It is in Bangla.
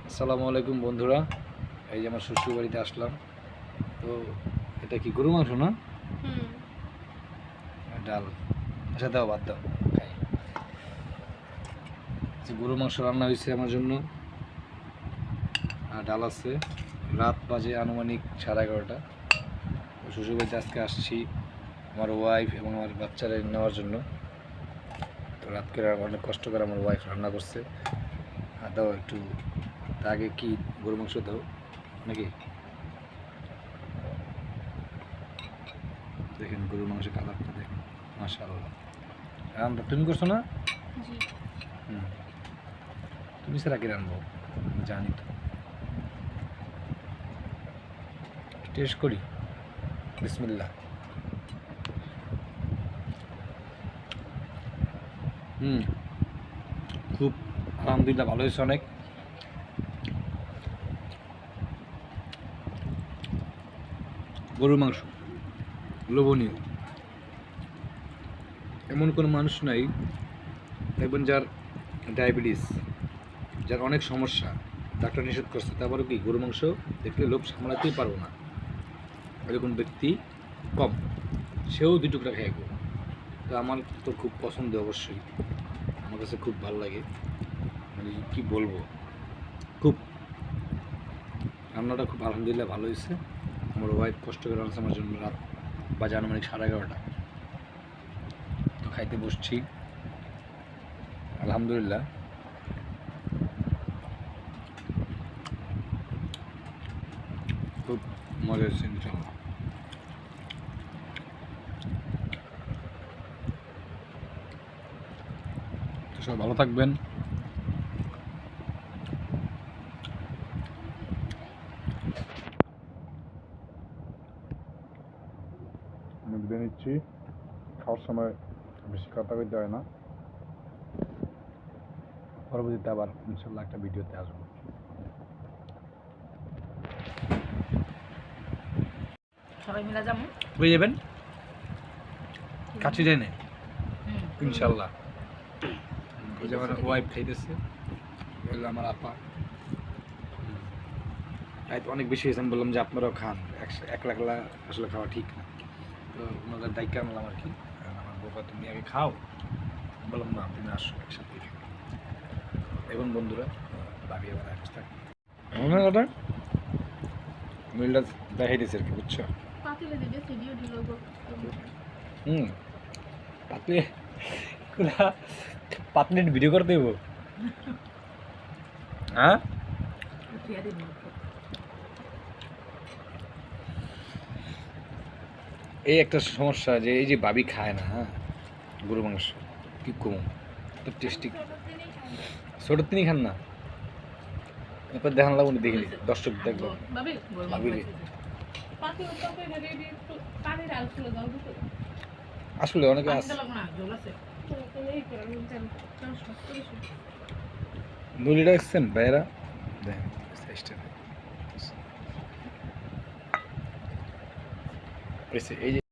আসসালামু আলাইকুম বন্ধুরা, এই যে আমার শ্বশুর বাড়িতে আসলাম। তো এটা কি গরু মাংস না? ডাল, আচ্ছা দাও, বাদ দাও, খাই। গরু মাংস রান্না হয়েছে আমার জন্য, আর ডাল আছে। রাত বাজে আনুমানিক 11:30। শ্বশুর বাড়িতে আজকে আসছি আমার ওয়াইফ এবং আমার বাচ্চারা নেওয়ার জন্য। তো রাত করে অনেক কষ্ট করে আমার ওয়াইফ রান্না করছে। আর দাও একটু, আগে কি গরু মাংস দাও নাকি? দেখেন গরুর মাংসের কালারটা দেখেন, মাশাআল্লাহ। রান্না তুমি করছো না? তুমি ছাড়া কি রান্নাবো, জানি তো। টেস্ট করি, বিসমিল্লাহ। খুব আলহামদুলিল্লাহ ভালো হয়েছে অনেক। গরুর মাংস লোভনীয়। এমন কোনো মানুষ নাই দেখবেন যার ডায়াবেটিস, যার অনেক সমস্যা, ডাক্তার নিষেধ করছে, তারপরে কি গরু মাংস দেখলে লোভ সামলাতেই পারবো না, এরকম ব্যক্তি কম। সেও 2 টুকরা খেয়ে গো। তো আমার তো খুব পছন্দ, অবশ্যই আমার কাছে খুব ভালো লাগে। মানে কি বলবো, খুব রান্নাটা খুব আলহামদুলিল্লাহ ভালো হয়েছে। আমার ওয়াইফ কষ্ট করে রান্না আমার জন্য। রাত বাজে আনুমানিক 11:30। তো খাইতে বসছি, আলহামদুলিল্লাহ। খুব মজা হয়েছে ইনশাআল্লাহ। তো সবাই ভালো থাকবেন। আমি বিদায় নিচ্ছি। খাওয়ার সময় বেশি কথা বলতে হয় না। পরবর্তীতে আবার ইনশাল্লাহ একটা ভিডিওতে আসবো। সবাই মিলে যাবো, বুঝে যাবেন, কাছে যাই না ইনশাল্লাহ। ওই যে আমার ওয়াইফ খাইতেছে, আমার আপা। তাই তো অনেক বেশি হয়েছে, আমি বললাম যে আপনারাও খান, একলা একলা আসলে খাওয়া ঠিক না। তো ওনাদের দায়িত্ব আনলাম আর কি। আমার বাবা তুমি আগে খাও, বললাম না তুমি আসো একসাথে। এবং বন্ধুরা ভাবি আবার আকাশ থাক ওটা মিলটা দেখাই দিয়েছে আর কি, বুঝছো? পাতলে পাতলেট ভিডিও করে দেবো। হ্যাঁ, এই একটা সমস্যা যে এই যে ভাবি খায় না, হ্যাঁ, গরু মাংস কি কম তো টেস্টি। ছোট তিনি খান না, এরপর দেখান লাগবো, দেখে দর্শক দেখবো ভাবি। আসলে অনেকে আছে নলিটা এসছেন ভাইয়েরা, দেখেন এই যে